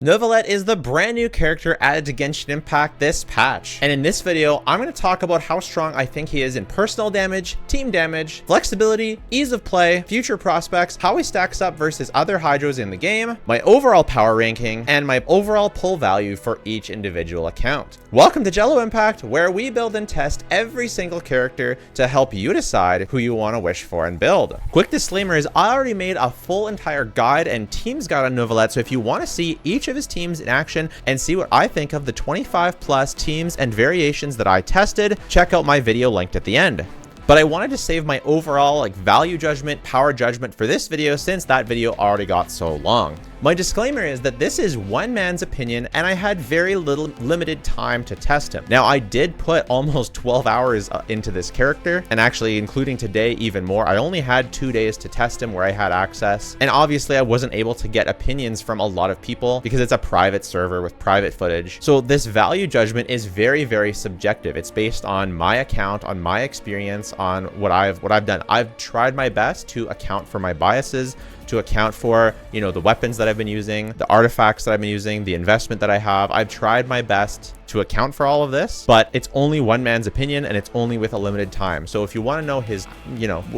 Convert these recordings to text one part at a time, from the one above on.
Neuvillette is the brand new character added to Genshin Impact this patch, and in this video I'm going to talk about how strong I think he is in personal damage, team damage, flexibility, ease of play, future prospects, how he stacks up versus other Hydros in the game, my overall power ranking, and my overall pull value for each individual account. Welcome to Jello Impact, where we build and test every single character to help you decide who you want to wish for and build. Quick disclaimer is I already made a full entire guide and teams guide on Neuvillette, so if you want to see each of his teams in action and see what I think of the 25 plus teams and variations that I tested, check out my video linked at the end. But I wanted to save my overall value judgment, power judgment for this video since that video already got so long. My disclaimer is that this is one man's opinion and I had very limited time to test him. Now I did put almost 12 hours into this character, and actually including today even more. I only had 2 days to test him where I had access, and obviously I wasn't able to get opinions from a lot of people because it's a private server with private footage. So this value judgment is very subjective. It's based on my account, on my experience, on what I've done. I've tried my best to account for my biases, to account for, the weapons that I've been using, the artifacts that I've been using, the investment that I have. I've tried my best to account for all of this, but it's only one man's opinion and it's only with a limited time. So if you want to know his,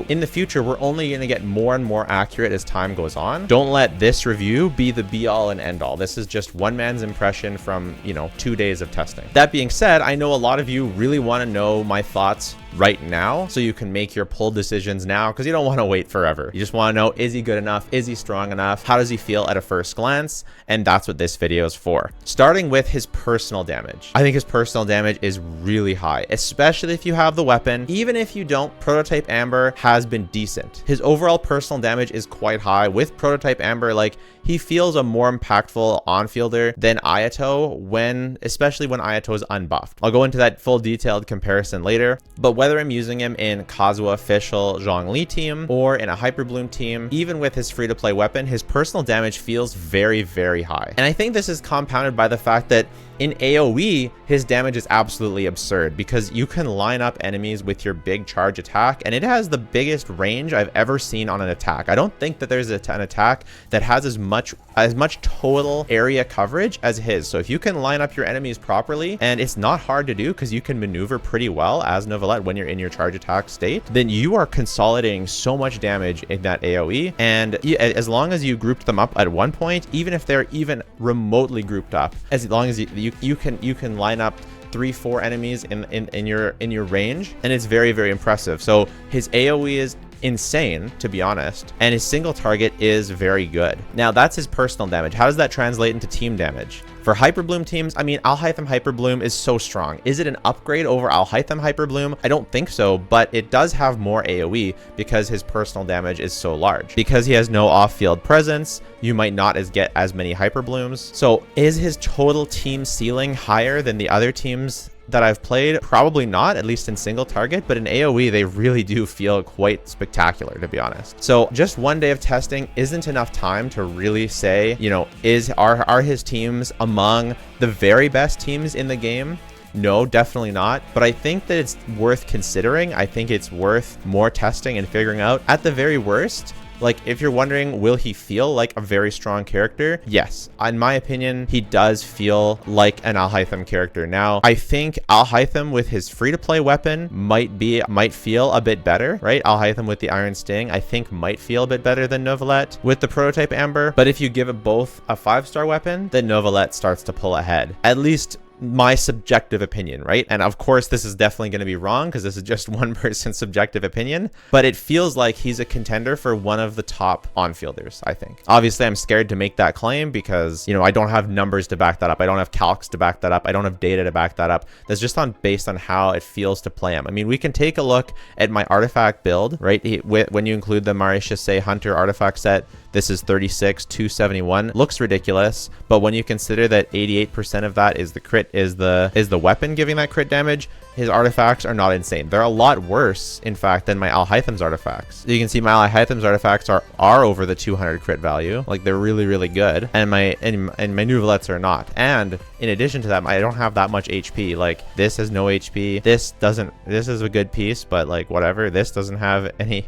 in the future, we're only going to get more and more accurate as time goes on. Don't let this review be the be all and end all. This is just one man's impression from, 2 days of testing. That being said, I know a lot of you really want to know my thoughts right now so you can make your pull decisions now, because you don't want to wait forever. You just want to know, is he good enough? Is he strong enough? How does he feel at a first glance? And that's what this video is for. Starting with his personal damage. I think his personal damage is really high, especially if you have the weapon. Even if you don't, Prototype Amber has been decent. His overall personal damage is quite high. With Prototype Amber, he feels a more impactful on-fielder than Ayato, especially when Ayato is unbuffed. I'll go into that full detailed comparison later, but whether I'm using him in Kazuha official Zhongli team or in a Hyperbloom team, even with his free-to-play weapon, his personal damage feels very high. And I think this is compounded by the fact that in AoE, his damage is absolutely absurd because you can line up enemies with your big charge attack, and it has the biggest range I've ever seen on an attack. I don't think that there's an attack that has as much total area coverage as his. So if you can line up your enemies properly, and it's not hard to do because you can maneuver pretty well as Neuvillette when you're in your charge attack state, then you are consolidating so much damage in that AoE. And as long as you grouped them up at one point, even if they're even remotely grouped up, as long as you can line up 3-4 enemies in your range, and it's very impressive. So his AoE is insane, to be honest, and his single target is very good. Now that's his personal damage. How does that translate into team damage? For Hyperbloom teams, Alhaitham Hyperbloom is so strong. Is it an upgrade over Alhaitham Hyperbloom? I don't think so, but it does have more AoE because his personal damage is so large. Because he has no off-field presence, you might not get as many Hyperblooms. So is his total team ceiling higher than the other teams that I've played? Probably not, at least in single target, but in AoE they really do feel quite spectacular, to be honest. So just 1 day of testing isn't enough time to really say, are his teams among the very best teams in the game? No, definitely not. But I think that it's worth considering. I think it's worth more testing and figuring out. At the very worst, if you're wondering, will he feel like a very strong character? Yes. In my opinion, he does feel like an Alhaitham character. Now, I think Alhaitham with his free-to-play weapon might feel a bit better, right? Alhaitham with the Iron Sting, I think might feel a bit better than Neuvillette with the Prototype Amber. But if you give it both a 5-star weapon, then Neuvillette starts to pull ahead. At least my subjective opinion, right? And of course this is definitely going to be wrong because this is just one person's subjective opinion, but it feels like he's a contender for one of the top on-fielders, I think. Obviously I'm scared to make that claim because I don't have numbers to back that up. I don't have calcs to back that up. I don't have data to back that up. That's just based on how it feels to play him. We can take a look at my artifact build, right? When you include the Marisha Hunter artifact set, this is 36, 271. Looks ridiculous, but when you consider that 88% of that is the crit, is the weapon giving that crit damage, his artifacts are not insane. They're a lot worse, in fact, than my Alhaitham's artifacts. You can see my Alhaitham's artifacts are over the 200 crit value. They're really good, and my Neuvillette's are not. And in addition to that, I don't have that much HP. This has no HP. This is a good piece, but whatever. This doesn't have any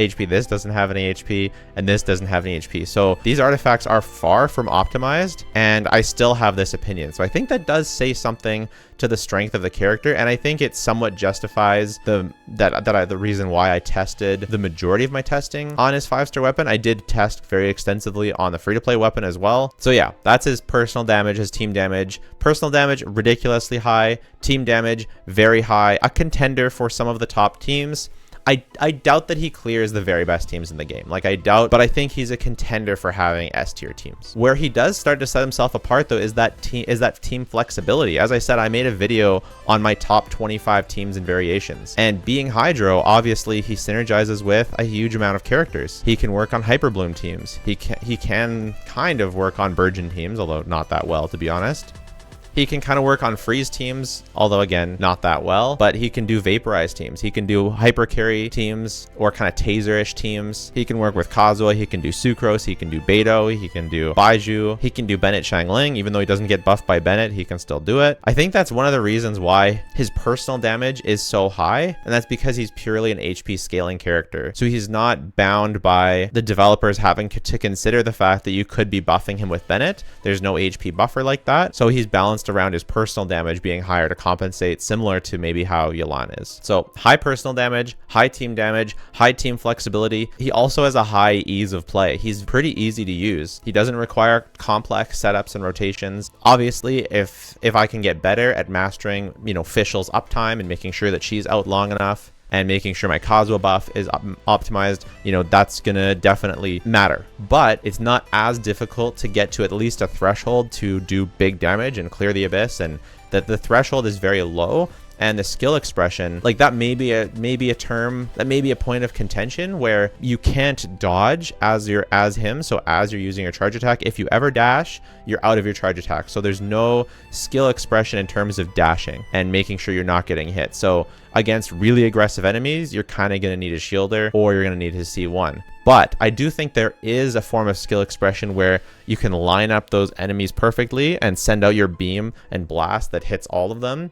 HP, this doesn't have any HP, and this doesn't have any HP. So these artifacts are far from optimized, and I still have this opinion. So I think that does say something to the strength of the character, and I think it somewhat justifies the reason why I tested the majority of my testing on his 5-star weapon. I did test very extensively on the free-to-play weapon as well. So yeah, that's his personal damage, his team damage. Personal damage, ridiculously high. Team damage, very high. A contender for some of the top teams. I doubt that he clears the very best teams in the game. Like, I doubt, but I think he's a contender for having S tier teams. Where he does start to set himself apart, though, is that team flexibility. As I said, I made a video on my top 25 teams and variations. And being Hydro, obviously, he synergizes with a huge amount of characters. He can work on Hyper Bloom teams. He can kind of work on Burgeon teams, although not that well, to be honest. He can kind of work on freeze teams, although again, not that well, but he can do vaporize teams. He can do hyper carry teams or kind of taser-ish teams. He can work with Kazuha. He can do Sucrose. He can do Beidou. He can do Baiju. He can do Bennett Shangling. Even though he doesn't get buffed by Bennett, he can still do it. I think that's one of the reasons why his personal damage is so high, and that's because he's purely an HP scaling character. So he's not bound by the developers having to consider the fact that you could be buffing him with Bennett. There's no HP buffer like that. So he's balanced around his personal damage being higher to compensate, similar to maybe how Yelan is. So high personal damage, high team damage, high team flexibility. He also has a high ease of play. He's pretty easy to use. He doesn't require complex setups and rotations. Obviously, if I can get better at mastering, Fischl's uptime and making sure that she's out long enough, and making sure my Kazuha buff is optimized, that's gonna definitely matter. But it's not as difficult to get to at least a threshold to do big damage and clear the abyss, and that the threshold is very low. And the skill expression, like, that may be a term, that may be a point of contention where you can't dodge as him. So as you're using your charge attack, if you ever dash, you're out of your charge attack. So there's no skill expression in terms of dashing and making sure you're not getting hit. So against really aggressive enemies, you're kind of going to need a shielder, or you're going to need his C1. But I do think there is a form of skill expression where you can line up those enemies perfectly and send out your beam and blast that hits all of them.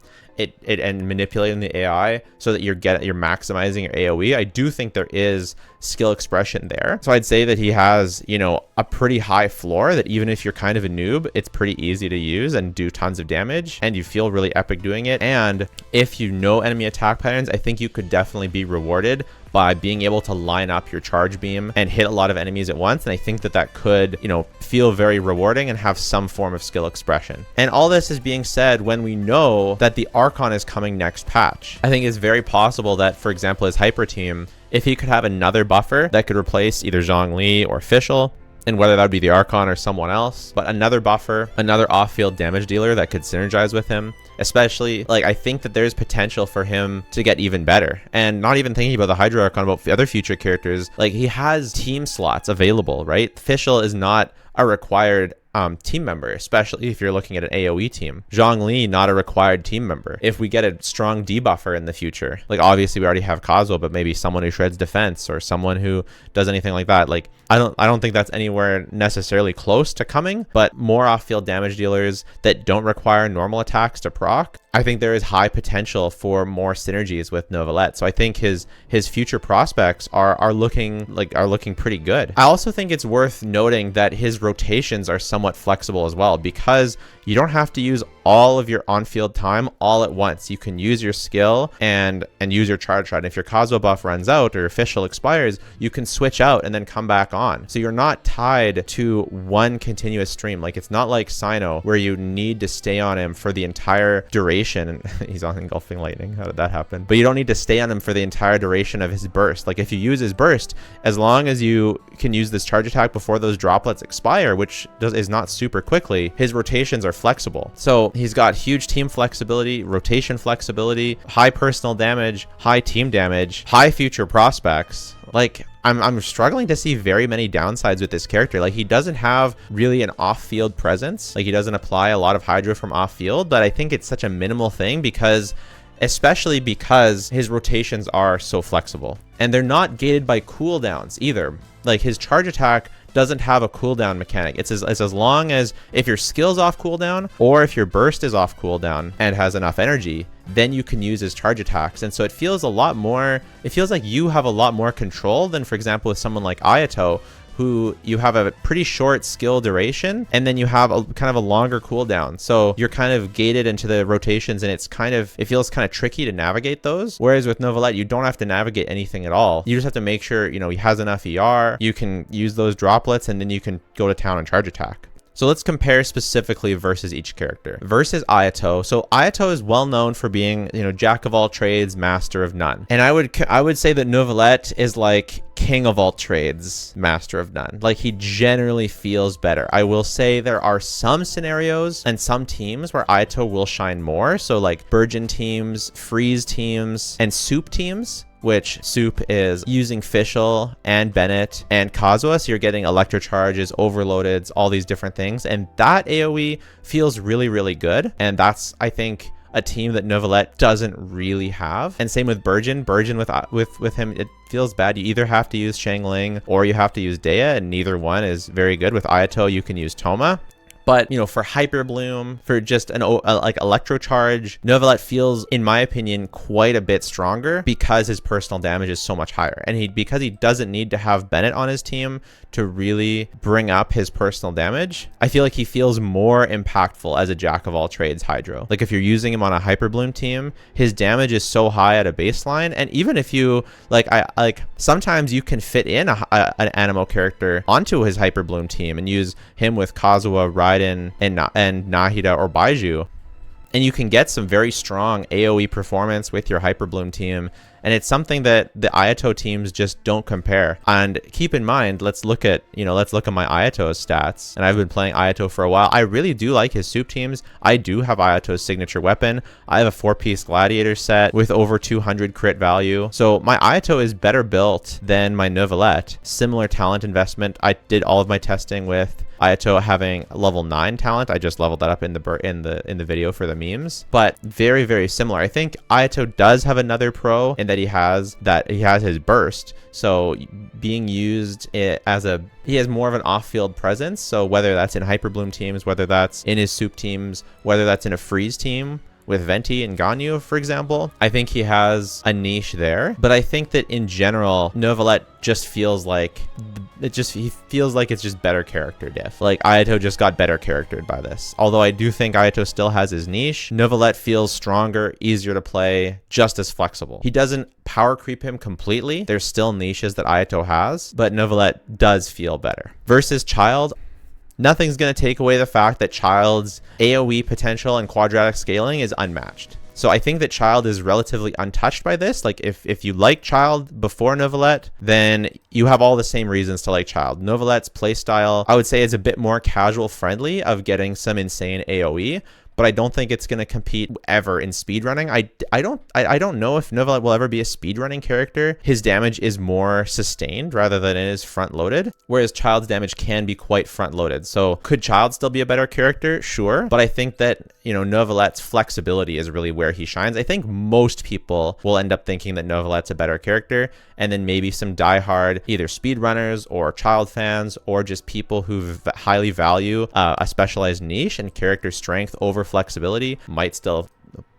And manipulating the AI so that you're maximizing your AoE. I do think there is skill expression there. So I'd say that he has, a pretty high floor that even if you're kind of a noob, it's pretty easy to use and do tons of damage, and you feel really epic doing it. And if you know enemy attack patterns, I think you could definitely be rewarded by being able to line up your charge beam and hit a lot of enemies at once. And I think that could, feel very rewarding and have some form of skill expression. And all this is being said when we know that the Archon is coming next patch. I think it's very possible that, for example, his hyper team, if he could have another buffer that could replace either Zhongli or Fischl, and whether that would be the Archon or someone else, but another buffer, another off-field damage dealer that could synergize with him. Especially, I think that there's potential for him to get even better. And not even thinking about the Hydro Archon, about the other future characters, he has team slots available, right? Fischl is not a required team member, especially if you're looking at an AoE team. Zhongli, not a required team member. If we get a strong debuffer in the future, obviously we already have Kazuha, but maybe someone who shreds defense or someone who does anything like that. I don't think that's anywhere necessarily close to coming, but more off-field damage dealers that don't require normal attacks to proc. I think there is high potential for more synergies with Novelette. So I think his future prospects are looking pretty good. I also think it's worth noting that his rotations are somewhat flexible as well, because you don't have to use all of your on-field time all at once. You can use your skill and use your charge shot. If your Kazuha buff runs out or your Fischl expires, you can switch out and then come back on. So you're not tied to one continuous stream. It's not like Sino, where you need to stay on him for the entire duration. And he's on Engulfing Lightning. How did that happen? But you don't need to stay on him for the entire duration of his burst. If you use his burst, as long as you can use this charge attack before those droplets expire, which is not super quickly, his rotations are flexible. So he's got huge team flexibility, rotation flexibility, high personal damage, high team damage, high future prospects. I'm struggling to see very many downsides with this character. He doesn't have really an off-field presence. He doesn't apply a lot of Hydro from off-field, but I think it's such a minimal thing especially because his rotations are so flexible. And they're not gated by cooldowns either. His charge attack doesn't have a cooldown mechanic. It's as long as if your skill's off cooldown or if your burst is off cooldown and has enough energy, then you can use his charge attacks. And so it feels a lot more, it feels like you have a lot more control than, for example, with someone like Ayato, who you have a pretty short skill duration, and then you have a kind of a longer cooldown. So you're kind of gated into the rotations, and it feels kind of tricky to navigate those. Whereas with Novelette, you don't have to navigate anything at all. You just have to make sure, he has enough ER, you can use those droplets, and then you can go to town and charge attack. So let's compare specifically versus each character. Versus Ayato. So Ayato is well known for being, jack of all trades, master of none. And I would say that Novelette is like king of all trades, master of none. Like, he generally feels better. I will say there are some scenarios and some teams where Ayato will shine more. So like Burgeon teams, Freeze teams, and Soup teams, which Soup is using Fischl and Bennett and Kazuha, so you're getting Electro Charges, Overloadeds, all these different things, and that AoE feels really, really good. And that's, I think, a team that Novelette doesn't really have. And same with Burgeon. Burgeon with him, it feels bad. You either have to use Shangling or you have to use Dea, and neither one is very good. With Ayato, you can use Toma. But, for Hyper Bloom, for just like Electro Charge, Novelette feels, in my opinion, quite a bit stronger because his personal damage is so much higher. And because he doesn't need to have Bennett on his team to really bring up his personal damage, I feel like he feels more impactful as a jack of all trades Hydro. Like, if you're using him on a Hyper Bloom team, his damage is so high at a baseline. And even if you, sometimes you can fit in an Anemo character onto his Hyper Bloom team and use him with Kazuha, Raiden, and Nahida or Baiju, and you can get some very strong AoE performance with your Hyper Bloom team. And it's something that the Ayato teams just don't compare. And keep in mind, let's look at my Ayato's stats. And I've been playing Ayato for a while. I really do like his Soup teams. I do have Ayato's signature weapon. I have a 4-piece Gladiator set with over 200 crit value. So my Ayato is better built than my Novelette. Similar talent investment. I did all of my testing with Ayato having level 9 talent. I just leveled that up in the video for the memes. But very, very similar. I think Ayato does have another pro in that he has his burst. So being used as he has more of an off-field presence. So whether that's in Hyper Bloom teams, whether that's in his Soup teams, whether that's in a Freeze team with Venti and Ganyu, for example, I think he has a niche there. But I think that in general, Novelette just feels like he feels like it's just better character diff. Like, Ayato just got better charactered by this. Although I do think Ayato still has his niche, Novelette feels stronger, easier to play, just as flexible. He doesn't power creep him completely. There's still niches that Ayato has, but Novelette does feel better. Versus Child, nothing's going to take away the fact that Child's AoE potential and quadratic scaling is unmatched. So I think that Child is relatively untouched by this. Like, if you like Child before Novelette, then you have all the same reasons to like Child. Novelette's playstyle, I would say, is a bit more casual friendly of getting some insane AoE, but I don't think it's going to compete ever in speedrunning. I don't know if Novelette will ever be a speedrunning character. His damage is more sustained rather than it is front-loaded, whereas Child's damage can be quite front-loaded. So could Child still be a better character? Sure. But I think that, Novelette's flexibility is really where he shines. I think most people will end up thinking that Novelette's a better character, and then maybe some diehard either speedrunners or Child fans or just people who highly value a specialized niche and character strength over flexibility might still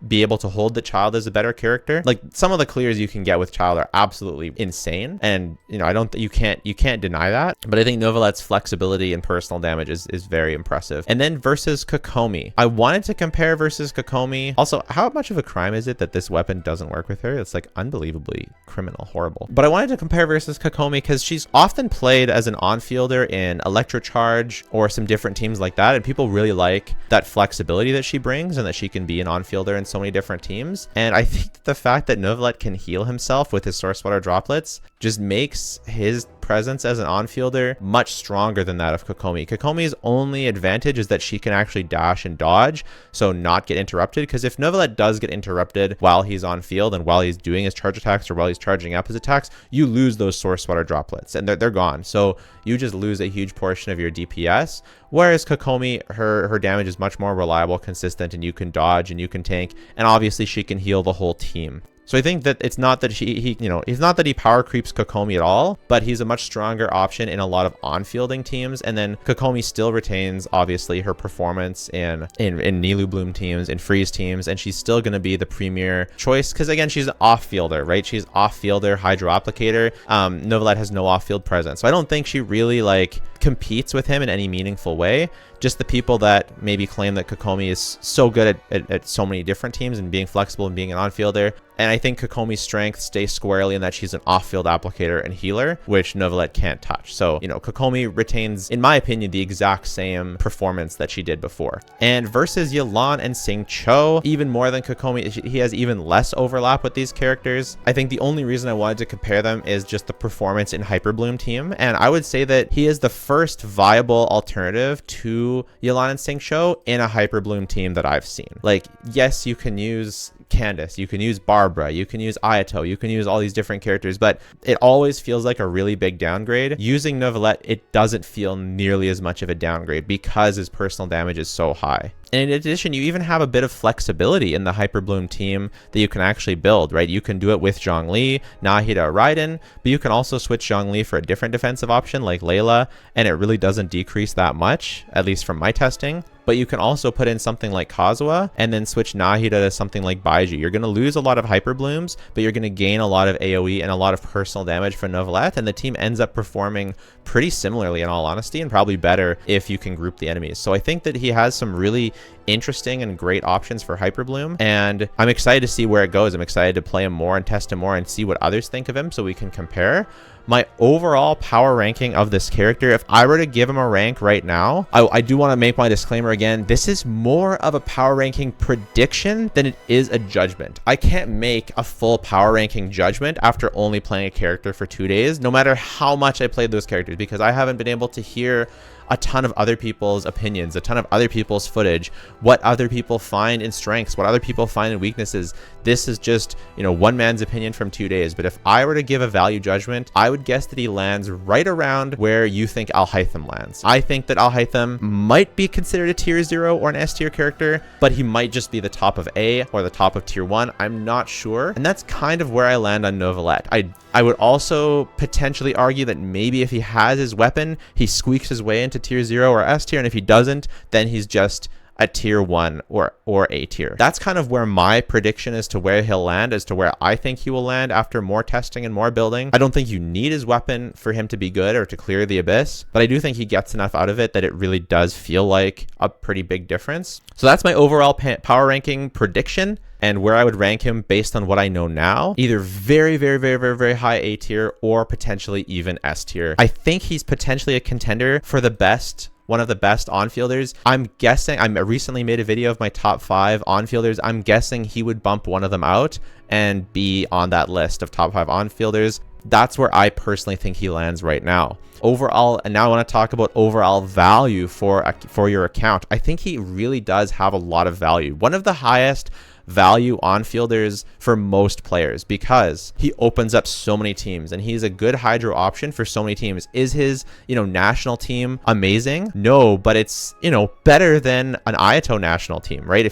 be able to hold that Child as a better character. Like, some of the clears you can get with Child are absolutely insane, and you can't deny that. But I think Novelette's flexibility and personal damage is very impressive. And then versus Kokomi, I wanted to compare versus Kokomi. Also, how much of a crime is it that this weapon doesn't work with her? It's like unbelievably criminal, horrible. But I wanted to compare versus Kokomi because she's often played as an on-fielder in Electro Charge or some different teams like that, and people really like that flexibility that she brings and that she can be an on-fielder in so many different teams. And I think that the fact that Novelette can heal himself with his Source Water droplets just makes his presence as an on-fielder much stronger than that of Kokomi. Kokomi's only advantage is that she can actually dash and dodge, so not get interrupted, because if Novelette does get interrupted while he's on field and while he's doing his charge attacks or while he's charging up his attacks, you lose those Source Water droplets and they're gone. So you just lose a huge portion of your DPS, whereas Kokomi, her damage is much more reliable, consistent, and you can dodge and you can tank, and obviously she can heal the whole team. So I think that it's not that he's not that he power creeps Kokomi at all, but he's a much stronger option in a lot of on-fielding teams. And then Kokomi still retains, obviously, her performance in Nilubloom teams, in Freeze teams, and she's still going to be the premier choice because, again, she's an off-fielder, right? She's off-fielder, hydro applicator. Novelet has no off-field presence. So I don't think she really, like, competes with him in any meaningful way. Just the people that maybe claim that Kokomi is so good at so many different teams and being flexible and being an on-fielder. And I think Kokomi's strength stays squarely in that she's an off-field applicator and healer, which Novelet can't touch. So, you know, Kokomi retains, in my opinion, the exact same performance that she did before. And versus Yelan and Xingqiu, even more than Kokomi, he has even less overlap with these characters. I think the only reason I wanted to compare them is just the performance in Hyperbloom team. And I would say that he is the first viable alternative to Yelan and Xingqiu in a Hyperbloom team that I've seen. Like, yes, you can use Candace, you can use Barbara, you can use Ayato, you can use all these different characters, but it always feels like a really big downgrade. Using Novelet, it doesn't feel nearly as much of a downgrade because his personal damage is so high. And in addition, you even have a bit of flexibility in the Hyperbloom team that you can actually build, right? You can do it with Zhongli, Nahida, or Raiden, but you can also switch Zhongli for a different defensive option like Layla, and it really doesn't decrease that much, at least from my testing. But you can also put in something like Kazuha and then switch Nahida to something like Baiju. You're going to lose a lot of Hyperblooms, but you're going to gain a lot of AoE and a lot of personal damage for Novelet, and the team ends up performing pretty similarly in all honesty, and probably better if you can group the enemies. So I think that he has some really interesting and great options for Hyperbloom, and I'm excited to see where it goes. I'm excited to play him more and test him more and see what others think of him so we can compare. My overall power ranking of this character, if I were to give him a rank right now, I do want to make my disclaimer again. This is more of a power ranking prediction than it is a judgment. I can't make a full power ranking judgment after only playing a character for 2 days, no matter how much I played those characters, because I haven't been able to hear a ton of other people's opinions, a ton of other people's footage, what other people find in strengths, what other people find in weaknesses. This is just, you know, one man's opinion from 2 days. But if I were to give a value judgment, I would guess that he lands right around where you think Alhaitham lands. I think that Alhaitham might be considered a tier 0 or an S tier character, but he might just be the top of A or the top of tier 1. I'm not sure. And that's kind of where I land on Novelet. I would also potentially argue that maybe if he has his weapon, he squeaks his way into tier 0 or S tier, and if he doesn't, then he's just a tier 1 or A tier. That's kind of where my prediction as to where he'll land, as to where I think he will land after more testing and more building. I don't think you need his weapon for him to be good or to clear the abyss, but I do think he gets enough out of it that it really does feel like a pretty big difference. So that's my overall power ranking prediction, and where I would rank him based on what I know now. Either very, very, very, very, very high A tier or potentially even S tier. I think he's potentially a contender for the best, one of the best on-fielders. I'm guessing, I recently made a video of my top 5 on-fielders. I'm guessing he would bump one of them out and be on that list of top 5 on-fielders. That's where I personally think he lands right now. Overall, and now I want to talk about overall value for your account. I think he really does have a lot of value. One of the highest value on-fielders for most players because he opens up so many teams and he's a good hydro option for so many teams. Is his, you know, national team amazing? No, but it's, you know, better than an Ayato national team, right?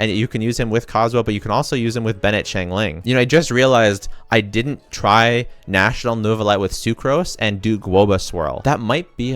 And you can use him with Kazuha, but you can also use him with Bennett Xiangling. You know, I just realized I didn't try National Novelet with Sucrose and do Guoba Swirl. That might be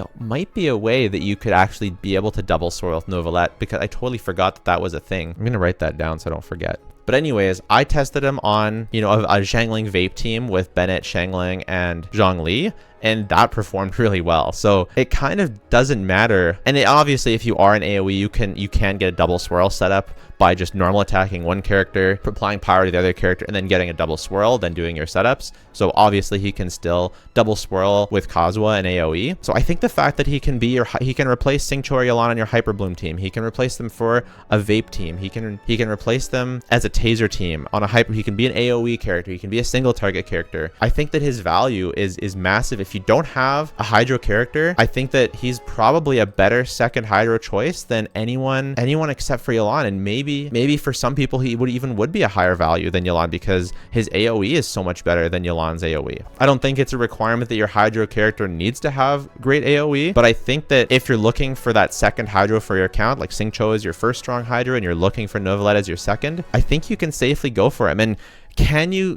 a way that you could actually be able to double swirl with Novelet, because I totally forgot that that was a thing. I'm gonna write that down so I don't forget. But anyways, I tested him on, you know, a Xiangling vape team with Bennett, Xiangling, and Zhongli, and that performed really well. So it kind of doesn't matter. And obviously, if you are an AoE, you can get a double swirl setup by just normal attacking one character, applying power to the other character, and then getting a double swirl, then doing your setups. So obviously, he can still double swirl with Kazuha and AoE. So I think the fact that he can replace Xingqiu or Yelan on your Hyperbloom team, he can replace them for a vape team, he can replace them as a taser team on a he can be an AoE character, he can be a single target character. I think that his value is massive. If you don't have a hydro character, I think that he's probably a better second hydro choice than anyone except for Yelan, and maybe for some people he would be a higher value than Yelan because his AoE is so much better than Yelan's AoE. I don't think it's a requirement that your hydro character needs to have great AoE, but I think that if you're looking for that second hydro for your account, like Xingqiu is your first strong hydro and you're looking for Novelet as your second, I think you can safely go for him. And can you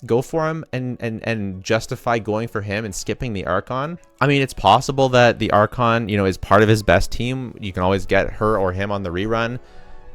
go for him and justify going for him and skipping the Archon? I mean, it's possible that the Archon, you know, is part of his best team. You can always get her or him on the rerun,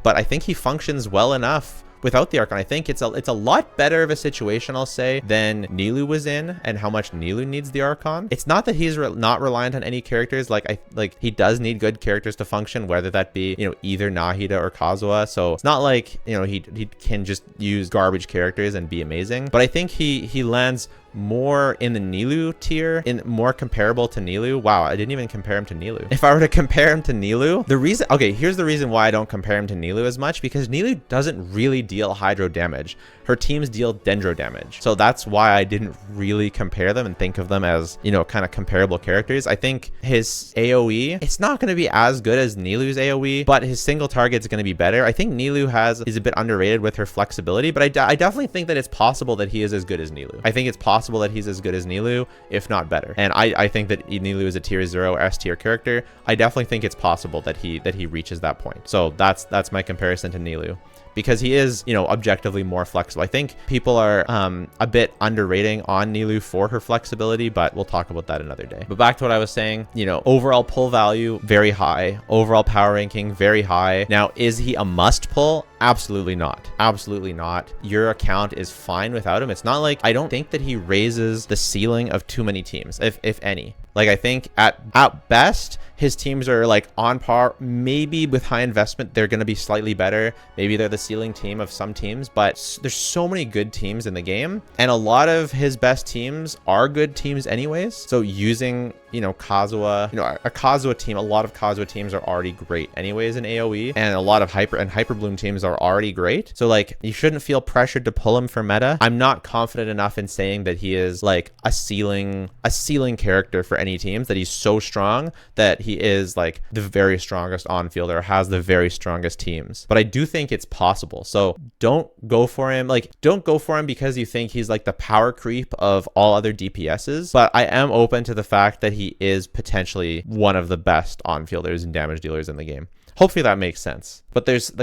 but I think he functions well enough without the Archon. I think it's a lot better of a situation, I'll say, than Nilou was in, and how much Nilou needs the Archon. It's not that he's not reliant on any characters. Like he does need good characters to function, whether that be, you know, either Nahida or Kazuha. So it's not like, you know, he can just use garbage characters and be amazing. But I think he lands more in the Nilou tier, in more comparable to Nilou. Wow, I didn't even compare him to Nilou. If I were to compare him to Nilou, here's the reason why I don't compare him to Nilou as much, because Nilou doesn't really deal hydro damage. Her teams deal dendro damage. So that's why I didn't really compare them and think of them as, you know, kind of comparable characters. I think his AoE, it's not going to be as good as Nilou's AoE, but his single target is going to be better. I think Nilou is a bit underrated with her flexibility, but I definitely think that it's possible that he is as good as Nilou. I think it's possible that he's as good as Nilou, if not better. And I think that Nilou is a tier 0 S tier character. I definitely think it's possible that he reaches that point. So that's my comparison to Nilou, because he is, you know, objectively more flexible. I think people are a bit underrating on Nilou for her flexibility, but we'll talk about that another day. But back to what I was saying, you know, overall pull value, very high. Overall power ranking, very high. Now, is he a must pull? Absolutely not. Absolutely not. Your account is fine without him. It's not like, I don't think that he raises the ceiling of too many teams, if any. Like, I think at best, his teams are like on par. Maybe with high investment, they're going to be slightly better. Maybe they're the ceiling team of some teams, but there's so many good teams in the game, and a lot of his best teams are good teams anyways. So using, you know, Kazuha, you know, a Kazuha team, a lot of Kazuha teams are already great anyways in AoE, and a lot of Hyper Bloom teams are already great. So like, you shouldn't feel pressured to pull him for meta. I'm not confident enough in saying that he is like a ceiling character for any teams, that he's so strong that he is like the very strongest on fielder, or has the very strongest teams. But I do think it's possible. So don't go for him. Like, don't go for him because you think he's like the power creep of all other DPSs. But I am open to the fact that he is potentially one of the best on fielders and damage dealers in the game. Hopefully that makes sense. But there's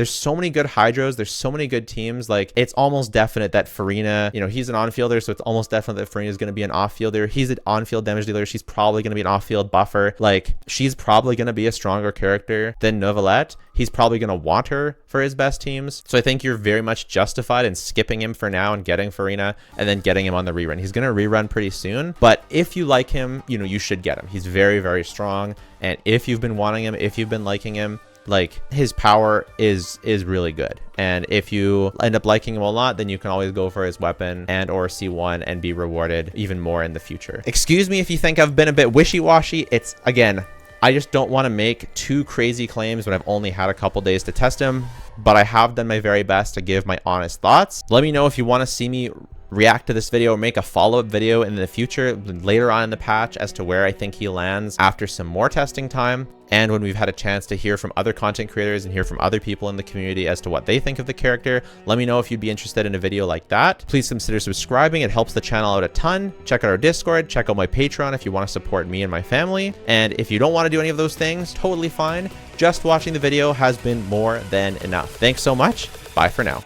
so many good hydros. There's so many good teams. Like, it's almost definite that Furina, you know, he's an on-fielder, so it's almost definite that Furina is going to be an off-fielder. He's an on-field damage dealer. She's probably going to be an off-field buffer. Like, she's probably going to be a stronger character than Novelette. He's probably going to want her for his best teams. So I think you're very much justified in skipping him for now and getting Furina, and then getting him on the rerun. He's going to rerun pretty soon. But if you like him, you know, you should get him. He's very, very strong. And if you've been wanting him, if you've been liking him, like, his power is really good. And if you end up liking him a lot, then you can always go for his weapon and or C1 and be rewarded even more in the future. Excuse me if you think I've been a bit wishy-washy. It's, again, I just don't want to make too crazy claims when I've only had a couple days to test him, but I have done my very best to give my honest thoughts. Let me know if you want to see me react to this video or make a follow-up video in the future later on in the patch as to where I think he lands after some more testing time, and when we've had a chance to hear from other content creators and hear from other people in the community as to what they think of the character. Let me know if you'd be interested in a video like that. Please consider subscribing. It helps the channel out a ton. Check out our Discord, check out my Patreon if you want to support me and my family. And if you don't want to do any of those things, totally fine. Just watching the video has been more than enough. Thanks so much. Bye for now.